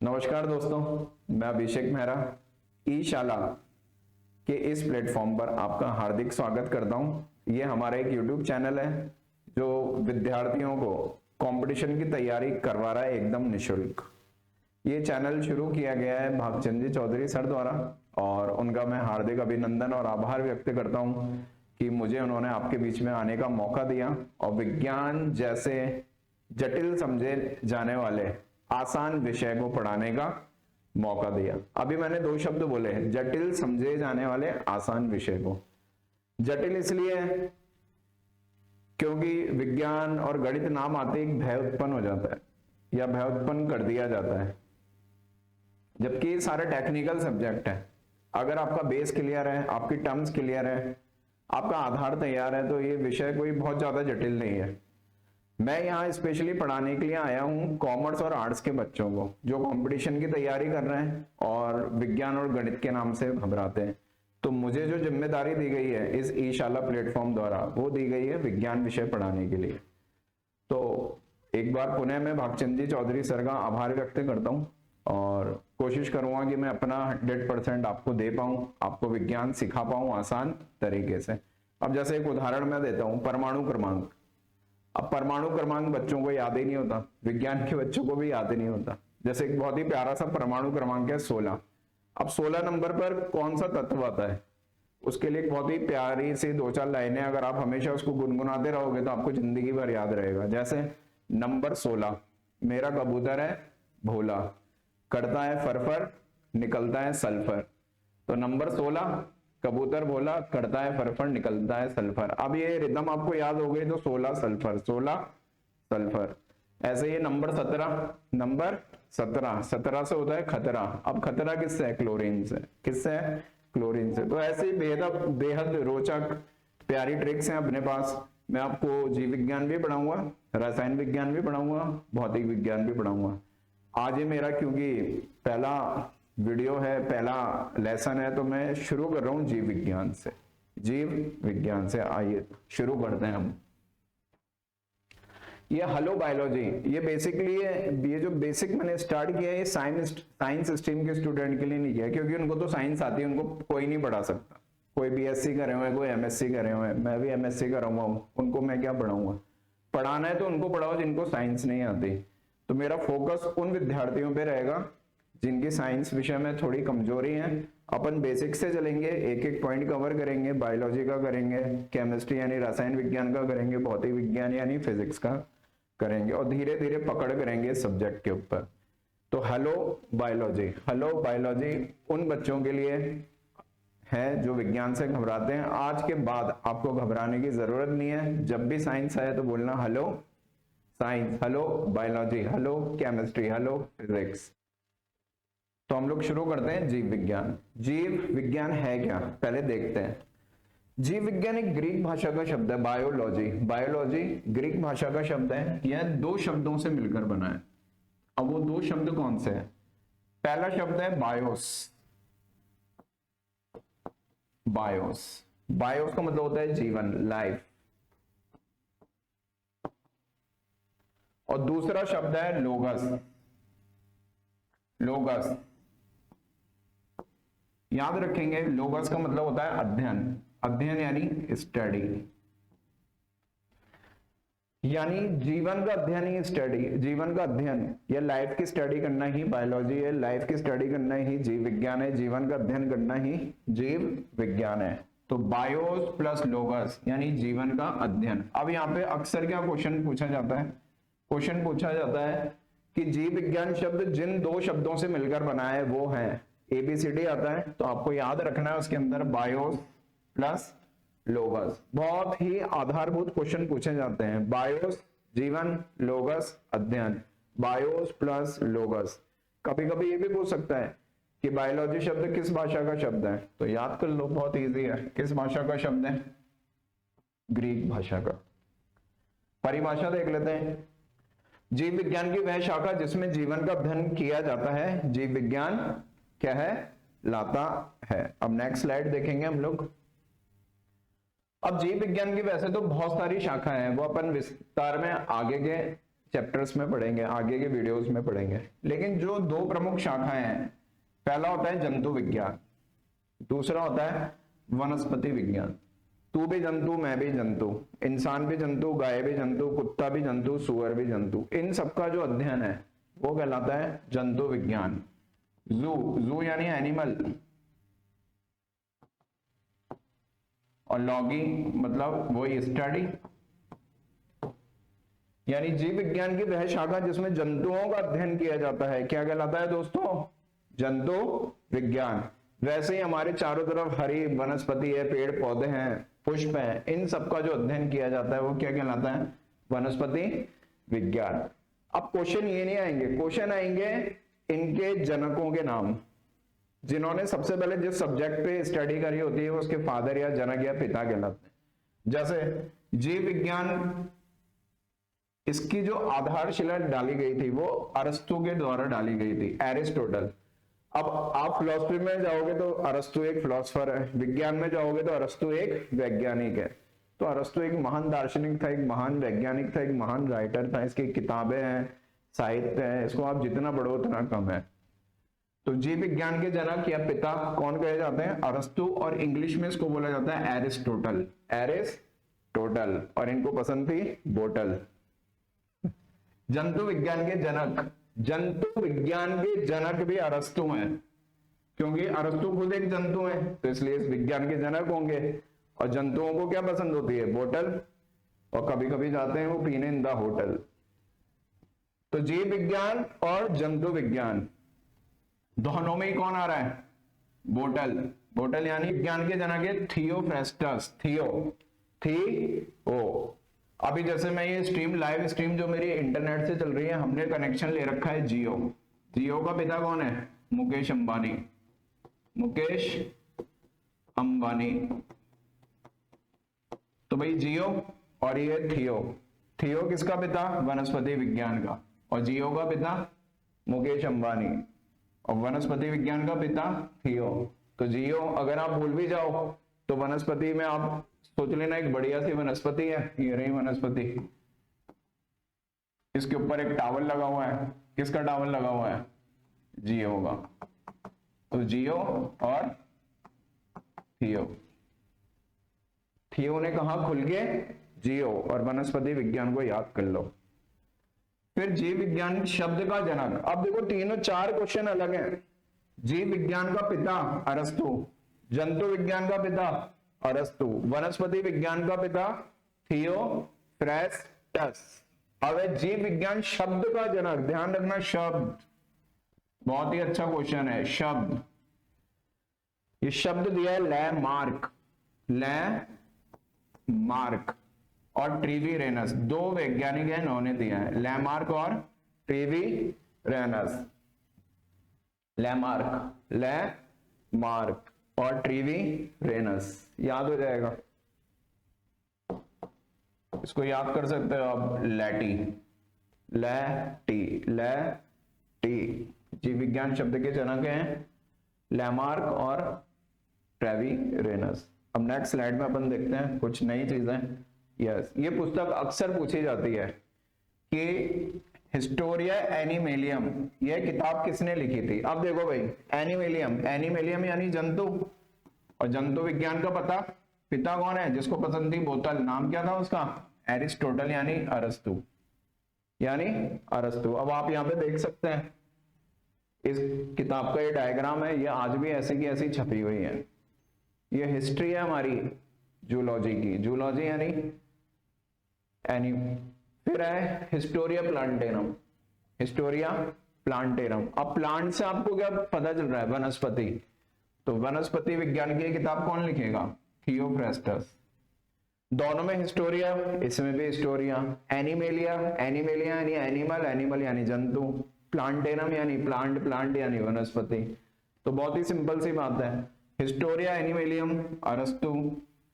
नमस्कार दोस्तों, मैं अभिषेक मेहरा ई शाला के इस प्लेटफॉर्म पर आपका हार्दिक स्वागत करता हूं। ये हमारा एक यूट्यूब चैनल है जो विद्यार्थियों को कंपटीशन की तैयारी करवा रहा है एकदम निशुल्क। ये चैनल शुरू किया गया है भागचंद जी चौधरी सर द्वारा और उनका मैं हार्दिक अभिनंदन और आभार व्यक्त करता हूं कि मुझे उन्होंने आपके बीच में आने का मौका दिया और विज्ञान जैसे जटिल समझे जाने वाले आसान विषय को पढ़ाने का मौका दिया। अभी मैंने दो शब्द बोले, जटिल समझे जाने वाले आसान विषय को। जटिल इसलिए क्योंकि विज्ञान और गणित नाम आते ही भय उत्पन्न हो जाता है या भय उत्पन्न कर दिया जाता है, जबकि ये सारे टेक्निकल सब्जेक्ट है। अगर आपका बेस क्लियर है, आपकी टर्म्स क्लियर है, आपका आधार तैयार है, तो ये विषय कोई बहुत ज्यादा जटिल नहीं है। मैं यहाँ स्पेशली पढ़ाने के लिए आया हूँ कॉमर्स और आर्ट्स के बच्चों को जो कंपटीशन की तैयारी कर रहे हैं और विज्ञान और गणित के नाम से घबराते हैं। तो मुझे जो जिम्मेदारी दी गई है इस ई शाला प्लेटफॉर्म द्वारा, वो दी गई है विज्ञान विषय पढ़ाने के लिए। तो एक बार पुनः मैं भागचंद जी चौधरी सर का आभार व्यक्त करता हूँ और कोशिश करूंगा कि मैं अपना 100% आपको दे पाऊं, आपको विज्ञान सिखा पाऊं आसान तरीके से। अब जैसे एक उदाहरण मैं देता हूं, परमाणु क्रमांक। अब परमाणु क्रमांक बच्चों को याद ही नहीं होता, विज्ञान के बच्चों को भी याद ही नहीं होता। जैसे एक बहुत ही प्यारा सा परमाणु क्रमांक है 16। अब 16 नंबर पर कौन सा तत्व आता है, उसके लिए एक बहुत ही प्यारी सी 2-4 लाइनें अगर आप हमेशा उसको गुनगुनाते रहोगे तो आपको जिंदगी भर याद रहेगा। जैसे नंबर 16, मेरा कबूतर है भोला, करता है फरफर, निकलता है सल्फर। तो नंबर 16, कबूतर भोला, करता है फरफर, निकलता है सल्फर। अब ये रिदम आपको याद हो गई तो 16 सल्फर, 16 सल्फर। ऐसे ये नंबर 17, 17 से होता है खतरा। अब खतरा किससे है? क्लोरीन से। किससे है? क्लोरीन से। तो ऐसे ही बेहद रोचक प्यारी ट्रिक्स हैं अपने पास। मैं आपको जीव विज्ञान भी पढ़ाऊंगा, रसायन विज्ञान भी पढ़ाऊंगा, भौतिक विज्ञान भी पढ़ाऊंगा। आज ये मेरा क्योंकि पहला वीडियो है, पहला लेसन है, तो मैं शुरू कर रहा हूं जीव विज्ञान से। जीव विज्ञान से आइए शुरू करते हैं हम। ये हेलो बायोलॉजी, ये बेसिकली ये जो बेसिक मैंने स्टार्ट किया है ये साइंस स्ट्रीम के स्टूडेंट के लिए नहीं किया, क्योंकि उनको तो साइंस आती है, उनको कोई नहीं पढ़ा सकता। कोई बीएससी करे हुए, कोई एमएससी करे हुए, मैं भी एमएससी करा हुआ हूं, उनको मैं क्या पढ़ाऊंगा? पढ़ाना है तो उनको पढ़ाओ जिनको साइंस नहीं आती। तो मेरा फोकस उन विद्यार्थियों पे रहेगा जिनकी साइंस विषय में थोड़ी कमजोरी है। अपन बेसिक से चलेंगे, एक एक पॉइंट कवर करेंगे। बायोलॉजी का करेंगे, केमिस्ट्री यानी रसायन विज्ञान का करेंगे, भौतिक विज्ञान यानी फिजिक्स का करेंगे और धीरे धीरे पकड़ करेंगे सब्जेक्ट के ऊपर। तो हेलो बायोलॉजी उन बच्चों के लिए है जो विज्ञान से घबराते हैं। आज के बाद आपको घबराने की जरूरत नहीं है। जब भी साइंस आए तो बोलना hello science, hello biology, hello chemistry, hello physics. तो हम लोग शुरू करते हैं जीव विज्ञान। जीव विज्ञान है क्या, पहले देखते हैं। जीव विज्ञान एक ग्रीक भाषा का शब्द है। बायोलॉजी ग्रीक भाषा का शब्द है। यह 2 शब्दों से मिलकर बना है। अब वो 2 शब्द कौन से हैं? पहला शब्द है बायोस का मतलब होता है जीवन, लाइफ। और दूसरा शब्द है लोगस। याद रखेंगे, लोगस का मतलब होता है अध्ययन यानी स्टडी, यानी जीवन का अध्ययन ही स्टडी, जीवन का अध्ययन या लाइफ की स्टडी करना ही बायोलॉजी है, लाइफ की स्टडी करना ही जीव विज्ञान है, जीवन का अध्ययन करना ही जीव विज्ञान है। तो बायोस प्लस लोगस यानी जीवन का अध्ययन। अब यहाँ पे अक्सर क्या क्वेश्चन पूछा जाता है? क्वेश्चन पूछा जाता है कि जीव विज्ञान शब्द जिन 2 शब्दों से मिलकर बना है वो है, ABCD आता है, तो आपको याद रखना है उसके अंदर बायोस प्लस लोगस। बहुत ही आधारभूत क्वेश्चन पूछे जाते हैं। बायोस जीवन, लोगस अध्ययन, बायोस प्लस लोगस। कभी कभी ये भी पूछ सकता है कि बायोलॉजी शब्द किस भाषा का शब्द है, तो याद कर लो, बहुत इजी है। किस भाषा का शब्द है? ग्रीक भाषा का। परिभाषा देख लेते हैं। जीव विज्ञान की वह शाखा जिसमें जीवन का अध्ययन किया जाता है, जीव विज्ञान क्या है? लाता है। अब नेक्स्ट स्लाइड देखेंगे हम लोग। अब जीव विज्ञान की वैसे तो बहुत सारी शाखाएं हैं, वो अपन विस्तार में आगे के चैप्टर्स में पढ़ेंगे, आगे के वीडियोस में पढ़ेंगे। लेकिन जो दो प्रमुख शाखाएं हैं, पहला होता है जंतु विज्ञान, दूसरा होता है वनस्पति विज्ञान। तू भी जंतु, मैं भी जंतु, इंसान भी जंतु, गाय भी जंतु, कुत्ता भी जंतु, सुअर भी जंतु, इन सबका जो अध्ययन है वो कहलाता है जंतु विज्ञान। जू यानी एनिमल, और लॉगी मतलब वही स्टडी, यानी जीव विज्ञान की वह शाखा जिसमें जंतुओं का अध्ययन किया जाता है क्या कहलाता है दोस्तों? जंतु विज्ञान। वैसे ही हमारे चारों तरफ हरी वनस्पति है, पेड़ पौधे हैं, पुष्प हैं, इन सबका जो अध्ययन किया जाता है वो क्या कहलाता है? वनस्पति विज्ञान। अब क्वेश्चन ये नहीं आएंगे, क्वेश्चन आएंगे इनके जनकों के नाम, जिन्होंने सबसे पहले जिस सब्जेक्ट पे स्टडी करी होती है वो उसके फादर या जनक या पिता कहलाते हैं। जैसे जीव विज्ञान, इसकी जो आधारशिला डाली गई थी वो अरस्तु के द्वारा डाली गई थी, एरिस्टोटल। अब आप फिलोसफी में जाओगे तो अरस्तु एक फिलोसफर है, विज्ञान में जाओगे तो अरस्तु एक वैज्ञानिक है। तो अरस्तु एक महान दार्शनिक था, एक महान वैज्ञानिक था, एक महान राइटर था, इसकी किताबें हैं, साहित्य है, इसको आप जितना पढ़ो उतना कम है। तो जीव विज्ञान के जनक या पिता कौन कहे जाते हैं? अरस्तु, और इंग्लिश में इसको बोला जाता है एरिस्टोटल, एरिस्टोटल, और इनको पसंद थी बोटल। जंतु विज्ञान के जनक, जंतु विज्ञान के जनक भी अरस्तु हैं, क्योंकि अरस्तु खुद एक जंतु है, तो इसलिए इस विज्ञान के जनक होंगे। और जंतुओं को क्या पसंद होती है? बोतल, और कभी कभी जाते हैं वो पीने इन द होटल। तो जीव विज्ञान और जंतु विज्ञान दोनों में ही कौन आ रहा है? बोटल। बोटल यानी विज्ञान के जनक है थियोफ्रेस्टस, थियो। अभी जैसे मैं ये स्ट्रीम, लाइव स्ट्रीम जो मेरी इंटरनेट से चल रही है, हमने कनेक्शन ले रखा है जियो। जियो का पिता कौन है? मुकेश अंबानी, मुकेश अंबानी। तो भाई जियो और ये थियो। थियो किसका पिता? वनस्पति विज्ञान का। और जियो का पिता मुकेश अंबानी, और वनस्पति विज्ञान का पिता थियो। तो जियो अगर आप भूल भी जाओ तो वनस्पति में आप सोच लेना एक बढ़िया सी वनस्पति है, ये रही वनस्पति, इसके ऊपर एक टावल लगा हुआ है। किसका टावल लगा हुआ है? जियो का। तो जियो और थियो, थियो ने कहा खुल के? जियो। और वनस्पति विज्ञान को याद कर लो। फिर जीव विज्ञान शब्द का जनक, अब देखो तीनों चार क्वेश्चन अलग हैं। जीव विज्ञान का पिता अरस्तु, जंतु विज्ञान का पिता अरस्तु, वनस्पति विज्ञान का पिता थियोफ्रेस्टस। अब जीव विज्ञान शब्द का जनक, ध्यान रखना शब्द, बहुत ही अच्छा क्वेश्चन है। शब्द, ये शब्द दिया है लैमार्क, लैमार्क और ट्रीवीरेनस, दो वैज्ञानिक हैं, इन्होंने दिया है लैमार्क और ट्रीवीरेनस। लैमार्क, लैमार्क और ट्रीवीरेनस, याद हो जाएगा, इसको याद कर सकते हो आप। लैटी, लैटी, लैटी, जीव विज्ञान शब्द के जनक हैं लैमार्क और ट्रेवीरेनस। अब नेक्स्ट स्लाइड में अपन देखते हैं कुछ नई चीजें। यस, ये पुस्तक अक्सर पूछी जाती है कि हिस्टोरिया एनिमेलियम, यह किताब किसने लिखी थी? अब देखो भाई, एनिमेलियम, एनिमेलियम यानी जंतु, और जंतु विज्ञान का पिता कौन है? जिसको पसंद थी बोतल, नाम क्या था उसका? एरिस्टोटल यानी अरस्तु, यानी अरस्तु। अब आप यहाँ पे देख सकते हैं इस किताब का ये डायग्राम है, ये आज भी ऐसी की ऐसी छपी हुई है। ये हिस्ट्री है हमारी जूलॉजी की, जूलॉजी यानी एनी। फिर है हिस्टोरिया प्लांटेरम, हिस्टोरिया प्लांटेरम। अब प्लांट से आपको क्या पता चल रहा है? वनस्पति। तो वनस्पति विज्ञान की किताब कौन लिखेगा? थियोफ्रेस्टस। दोनों में हिस्टोरिया, इसमें भी हिस्टोरिया। एनिमेलिया, एनिमेलिया यानी एनिमल, एनिमल यानी जंतु। प्लांटेरम यानी प्लांट, प्लांट यानी वनस्पति। तो बहुत ही सिंपल सी बात है, हिस्टोरिया एनिमेलियम अरस्तु,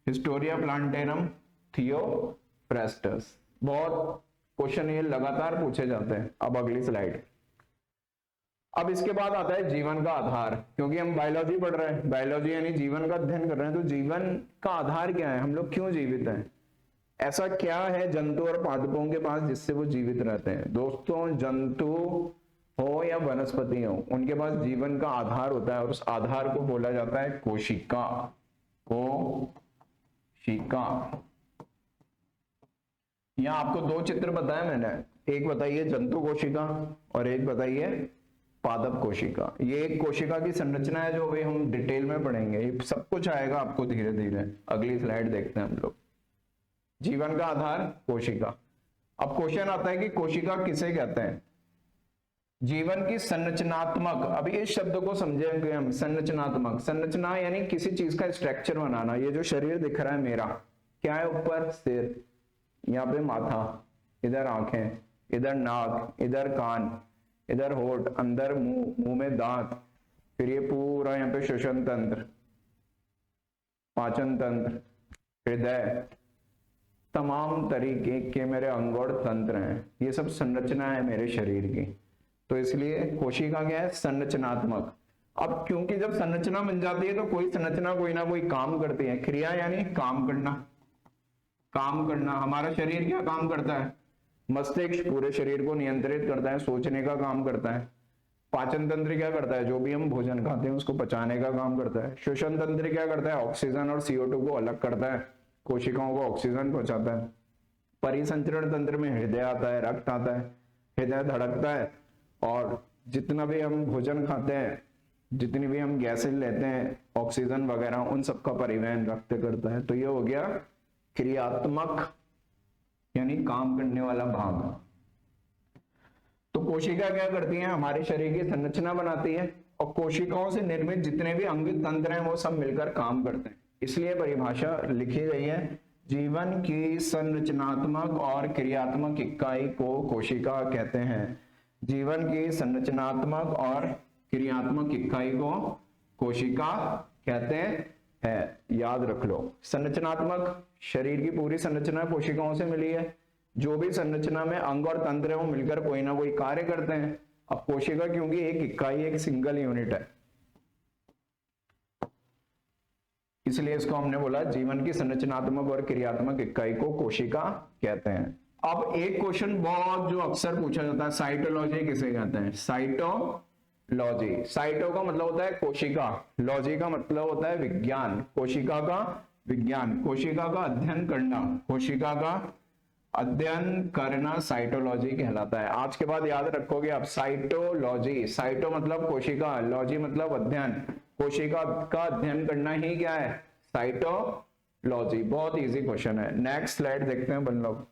हिस्टोरिया प्लांटेरम थियोफ्रेस्टस। बहुत क्वेश्चन ये लगातार पूछे जाते हैं। अब अगली स्लाइड। अब इसके बाद आता है जीवन का आधार, क्योंकि हम बायोलॉजी पढ़ रहे हैं, बायोलॉजी यानी जीवन का अध्ययन कर रहे हैं। तो जीवन का आधार क्या है? हम लोग क्यों जीवित हैं? ऐसा क्या है जंतु और पादपों के पास जिससे वो जीवित रहते हैं? दोस्तों, जंतु हो या वनस्पति हो, उनके पास जीवन का आधार होता है और उस आधार को बोला जाता है कोशिका। कोशिका। यहां आपको दो चित्र बताया मैंने, एक बताइए जंतु कोशिका और एक बताइए पादप कोशिका। ये एक कोशिका की संरचना है जो अभी हम डिटेल में पढ़ेंगे, ये सब कुछ आएगा आपको धीरे धीरे। अगली स्लाइड देखते हैं हम लोग। जीवन का आधार कोशिका। अब क्वेश्चन आता है कि कोशिका किसे कहते हैं? जीवन की संरचनात्मक, अभी इस शब्द को समझेंगे हम, संरचनात्मक। संरचना यानी किसी चीज का स्ट्रक्चर बनाना। ये जो शरीर दिख रहा है मेरा, क्या है? ऊपर सिर, यहाँ पे माथा, इधर आंखें, इधर नाक, इधर कान, इधर होठ, अंदर मुंह, मुंह में दांत, फिर ये पूरा यहाँ पे श्वसन तंत्र, पाचन तंत्र, हृदय, तमाम तरीके के मेरे अंग और तंत्र हैं। ये सब संरचना है मेरे शरीर की। तो इसलिए कोशिका क्या है? संरचनात्मक। अब क्योंकि जब संरचना बन जाती है तो कोई संरचना कोई ना कोई काम करती है। क्रिया यानी काम करना। काम करना। हमारा शरीर क्या काम करता है? मस्तिष्क पूरे शरीर को नियंत्रित करता है, सोचने का काम करता है। पाचन तंत्र क्या करता है? जो भी हम भोजन खाते हैं उसको पचाने का काम करता है। श्वसन तंत्र क्या करता है? ऑक्सीजन और CO2 को अलग करता है, कोशिकाओं को ऑक्सीजन पहुंचाता है। परिसंचरण तंत्र में हृदय आता है, रक्त आता है, हृदय धड़कता है और जितना भी हम भोजन खाते हैं, जितनी भी हम गैसें लेते हैं, ऑक्सीजन वगैरह, उन सबका परिवहन रक्त करता है। तो ये हो गया क्रियात्मक यानी काम करने वाला भाग। तो कोशिका क्या करती है? हमारे शरीर की संरचना बनाती है और कोशिकाओं से निर्मित जितने भी अंग तंत्र हैं वो सब मिलकर काम करते हैं। इसलिए परिभाषा लिखी गई है, जीवन की संरचनात्मक और क्रियात्मक इकाई को कोशिका कहते हैं। जीवन की संरचनात्मक और क्रियात्मक इकाई को कोशिका कहते हैं। याद रख लो, संरचनात्मक शरीर की पूरी संरचना कोशिकाओं से मिली है। जो भी संरचना में अंग और तंत्र है वो मिलकर कोई ना कोई कार्य करते हैं। अब कोशिका क्योंकि एक इकाई, एक सिंगल यूनिट है, इसलिए इसको हमने बोला जीवन की संरचनात्मक और क्रियात्मक इकाई को कोशिका कहते हैं। अब एक क्वेश्चन बहुत जो अक्सर पूछा जाता है, साइटोलॉजी किसे कहते हैं? साइटोलॉजी। साइटो का मतलब होता है कोशिका, लॉजी का मतलब होता है विज्ञान। कोशिका का विज्ञान, कोशिका का अध्ययन करना, कोशिका का अध्ययन करना साइटोलॉजी कहलाता है। आज के बाद याद रखोगे आप साइटोलॉजी। साइटो मतलब कोशिका, लॉजी मतलब अध्ययन। कोशिका का अध्ययन करना ही क्या है? साइटोलॉजी। बहुत इजी क्वेश्चन है। नेक्स्ट स्लाइड देखते हैं अपन लोग।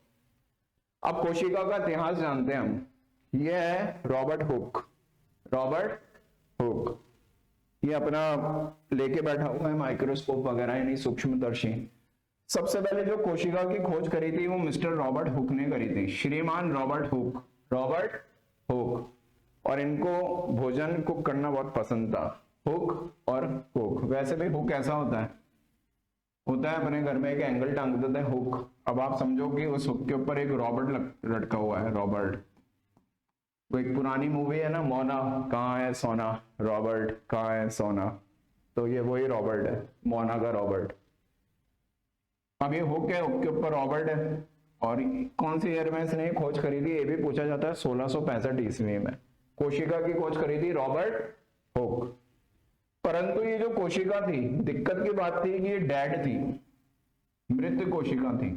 अब कोशिका का इतिहास जानते हैं हम। ये है रॉबर्ट हुक। रॉबर्ट हुक ये अपना लेके बैठा हुआ है माइक्रोस्कोप वगैरह यानी सूक्ष्मदर्शी। सबसे पहले जो कोशिका की खोज करी थी वो मिस्टर रॉबर्ट हुक ने करी थी, श्रीमान रॉबर्ट हुक। Robert Hooke. और इनको भोजन कुक करना बहुत पसंद था, हुक और कुक। वैसे भी हुक ऐसा होता है अपने घर में एक एंगल टांग देते हैं, हुक। अब आप समझो कि उस हुक के ऊपर एक रॉबर्ट लटका हुआ है, रॉबर्ट। वो एक पुरानी मूवी है ना, मोना कहाँ है सोना, रॉबर्ट कहाँ है सोना, तो ये वही रॉबर्ट है, मोना का रॉबर्ट। अब ये हुक है, हुक के ऊपर रॉबर्ट है। और कौन सी ईयर में इसने खोज करी थी ये भी पूछा जाता है, 1665 ईस्वी में कोशिका की खोज करी थी रॉबर्ट हुक। परंतु ये जो कोशिका थी, दिक्कत की बात थी कि ये डेड थी, मृत कोशिका थी।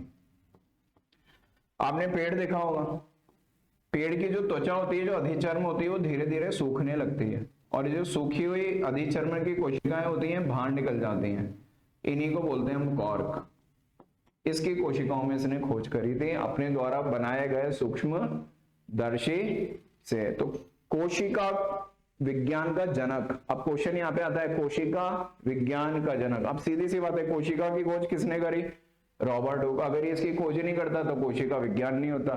आपने पेड़ देखा होगा, पेड़ की जो त्वचा होती है, जो अधिचर्म होती है, वो धीरे धीरे सूखने लगती है और जो सूखी हुई अधिचर्म की कोशिकाएं होती हैं बाहर निकल जाती हैं। इन्हीं को बोलते हैं हम कॉर्क। इसकी कोशिकाओं में इसने खोज करी थी अपने द्वारा बनाए गए सूक्ष्मदर्शी से। तो कोशिका विज्ञान का जनक। अब क्वेश्चन यहाँ पे आता है, कोशिका विज्ञान का जनक। अब सीधी सी बात है, कोशिका की खोज किसने करी? Robert Hooke. अगर ये इसकी खोज नहीं करता तो कोशिका विज्ञान नहीं होता,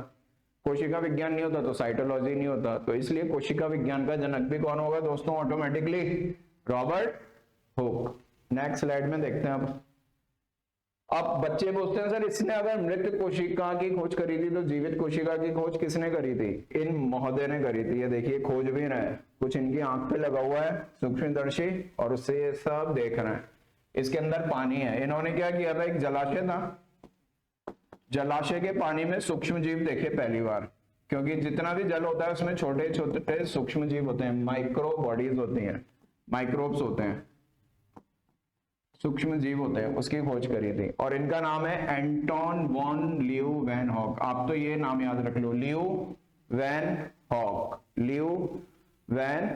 कोशिका विज्ञान नहीं होता तो साइटोलॉजी नहीं होता। तो इसलिए कोशिका विज्ञान का जनक भी कौन होगा दोस्तों? Automatically Robert Hooke. Next slide में देखते हैं। अब बच्चे पूछते हैं सर इसने अगर मृत कोशिका की खोज करी थी तो जीवित कोशिका की खोज किसने करी थी? इन महोदय ने करी थी। ये देखिए खोज भी रहे हैं, कुछ इनकी आंख पे लगा हुआ है सूक्ष्मदर्शी और उससे ये सब देख रहे हैं। इसके अंदर पानी है। इन्होंने क्या किया था, एक जलाशय था जलाशय के पानी में सूक्ष्म जीव देखे पहली बार, क्योंकि जितना भी जल होता है उसमें छोटे छोटे सूक्ष्म जीव होते हैं, माइक्रो बॉडीज होती हैं, माइक्रोब्स होते हैं, सूक्ष्म जीव होते हैं, उसकी खोज करी थी। और इनका नाम है एंटोन वॉन ल्यू वैन हॉक। आप तो ये नाम याद रख लो, ल्यू वैन हॉक, ल्यू वैन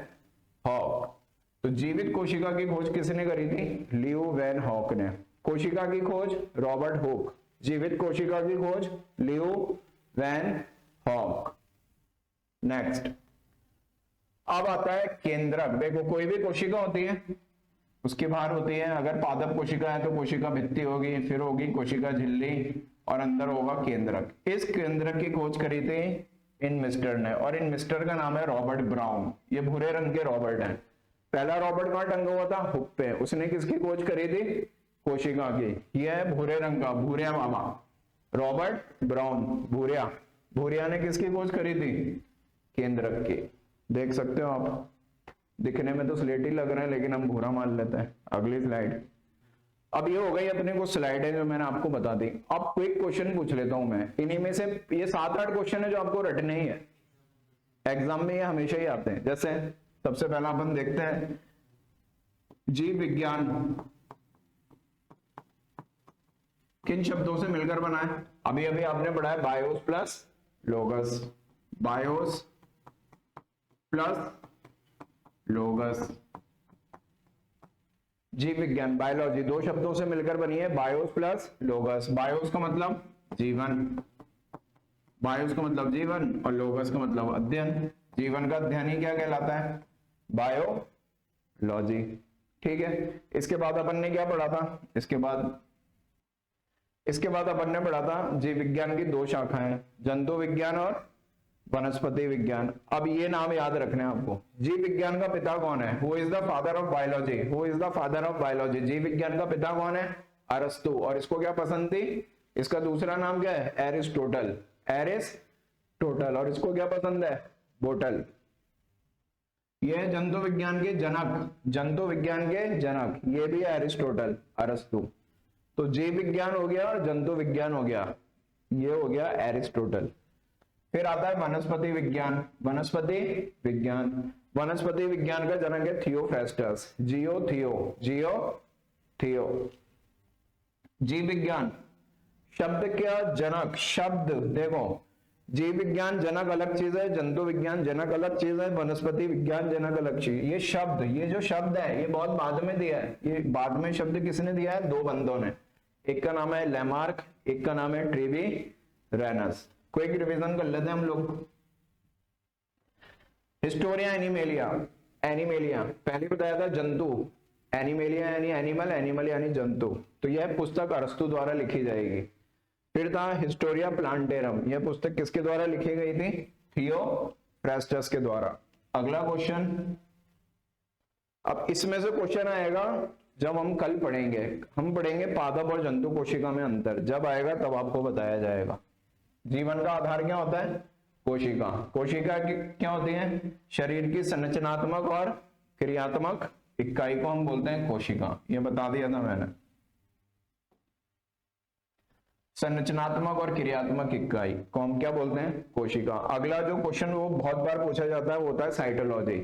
हॉक। तो जीवित कोशिका की खोज किसने करी थी? ल्यू वैन हॉक ने। कोशिका की खोज रॉबर्ट हुक, जीवित कोशिका की खोज ल्यू वैन हॉक। नेक्स्ट, अब आता है केंद्रक। देखो कोई भी कोशिका होती है उसके बाहर होती है, अगर पादप कोशिका है तो कोशिका भित्ति होगी, फिर होगी कोशिका झिल्ली और अंदर होगा केंद्रक। इस केंद्रक की खोज करी थी इन मिस्टर ने, और इन मिस्टर का नाम है रॉबर्ट ब्राउन। ये भूरे रंग के रॉबर्ट हैं। पहला रॉबर्ट कहां टंगा हुआ था? हुक पे। उसने किसकी खोज करी थी? कोशिका की। यह है भूरे रंग का, भूरिया मामा, रॉबर्ट ब्राउन, भूरिया। भूरिया ने किसकी खोज करी थी? केंद्रक की। देख सकते हो आप, दिखने में तो स्लेटी लग रहे हैं लेकिन हम भूरा मान लेते हैं। अगली स्लाइड। अब ये हो गई अपने को स्लाइड है जो मैंने आपको बता दी। अब क्विक क्वेश्चन पूछ लेता हूं मैं, इन्हीं में से ये 7-8 क्वेश्चन है जो आपको रटने ही है, एग्जाम में ये हमेशा ही आते हैं। जैसे सबसे पहला अपन देखते हैं, जीव विज्ञान किन शब्दों से मिलकर बना है? अभी अभी आपने पढ़ा है बायोस प्लस लोगस, बायोस प्लस लोगस। जीव विज्ञान, बायोलॉजी 2 शब्दों से मिलकर बनी है, बायोस प्लस लोगस। बायोस का मतलब जीवन, बायोस का मतलब जीवन, और लोगस का मतलब अध्ययन। जीवन का अध्ययन ही क्या कहलाता है? बायोलॉजी। ठीक है। इसके बाद अपन ने क्या पढ़ा था? इसके बाद अपन ने पढ़ा था जीव विज्ञान की 2 शाखाएं, जंतु विज्ञान और वनस्पति विज्ञान। अब ये नाम याद रखने हैं आपको। जीव विज्ञान का पिता कौन है? Who is the father of biology? Who is the father of biology? जीव विज्ञान का पिता कौन है? अरस्तु। और इसको क्या पसंद थी? इसका दूसरा नाम क्या है? Aristotle, Aristotle. और इसको क्या पसंद है? बोटल। ये है जंतु विज्ञान के जनक, जंतु विज्ञान के जनक, ये भी है एरिस्टोटल, अरस्तु। तो जीव विज्ञान हो गया और जंतु विज्ञान हो गया, ये हो गया एरिस्टोटल। फिर आता है वनस्पति विज्ञान। वनस्पति विज्ञान, वनस्पति विज्ञान का जनक है थियोफ्रास्टस, जियो थियो। जीव विज्ञान शब्द क्या? जनक। शब्द देखो, जीव विज्ञान जनक अलग चीज है, जंतु विज्ञान जनक अलग चीज है, वनस्पति विज्ञान जनक अलग चीज। ये शब्द, ये जो शब्द है ये बहुत बाद में दिया है। ये बाद में शब्द किसने दिया है? 2 बंदों ने। एक का नाम है लैमार्क, एक का नाम है ट्रेवी रेनस। क्विक रिवीजन कर लेते हैं हम लोग। हिस्टोरिया एनिमेलिया, एनिमेलिया पहले बताया था जंतु, एनिमेलिया यानी एनिमल, एनिमल यानी जंतु। तो यह पुस्तक अरस्तु द्वारा लिखी जाएगी। फिर था हिस्टोरिया प्लांटेरम, यह पुस्तक किसके द्वारा लिखी गई थी? थियोफ्रास्टस के द्वारा। अगला क्वेश्चन, अब इसमें से क्वेश्चन आएगा जब हम कल पढ़ेंगे, हम पढ़ेंगे पादप और जंतु कोशिका में अंतर। जब आएगा तब आपको बताया जाएगा। जीवन का आधार क्या होता है? कोशिका। कोशिका क्या होती है? शरीर की संरचनात्मक और क्रियात्मक इकाई को हम बोलते हैं कोशिका। ये बता दिया था मैंने, संरचनात्मक और क्रियात्मक इकाई को हम क्या बोलते हैं? कोशिका। अगला जो क्वेश्चन वो बहुत बार पूछा जाता है वो होता है साइटोलॉजी।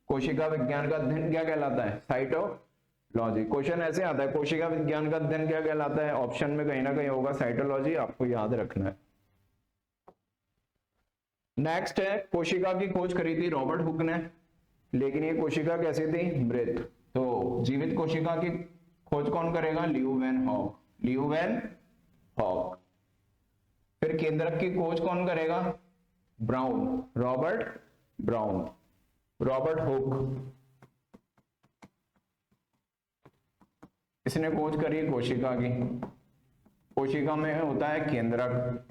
कोशिका विज्ञान का अध्ययन क्या कहलाता है? साइटोलॉजी। क्वेश्चन ऐसे आता है, कोशिका विज्ञान का अध्ययन क्या कहलाता है? ऑप्शन में कहीं ना कहीं होगा साइटोलॉजी, आपको याद रखना है। नेक्स्ट है, कोशिका की खोज करी थी रॉबर्ट हुक ने, लेकिन ये कोशिका कैसी थी? मृत। तो जीवित कोशिका की खोज कौन करेगा? ल्यू वैन हॉक, ल्यू वैन हॉक। फिर केंद्रक की खोज कौन करेगा? Brown, Robert brown, Robert Hooke. इसने खोज करी कोशिका की। कोशिका में होता है केंद्रक,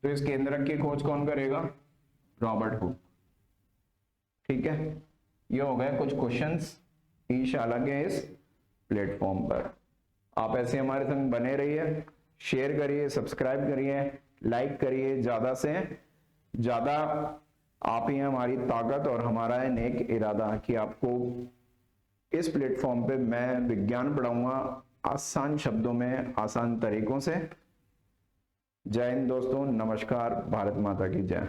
तो इस केंद्रक की खोज कौन करेगा? Robert Hooke. ठीक है, ये हो गए कुछ क्वेश्चंस ई शाला के इस प्लेटफॉर्म पर। आप ऐसे हमारे संग बने रहिए, शेयर करिए, सब्सक्राइब करिए, लाइक करिए। ज्यादा से ज्यादा आप ही हमारी ताकत और हमारा है नेक इरादा कि आपको इस प्लेटफॉर्म पे मैं विज्ञान पढ़ाऊंगा आसान शब्दों में, आसान तरीकों से। जय हिंद दोस्तों, नमस्कार, भारत माता की जय।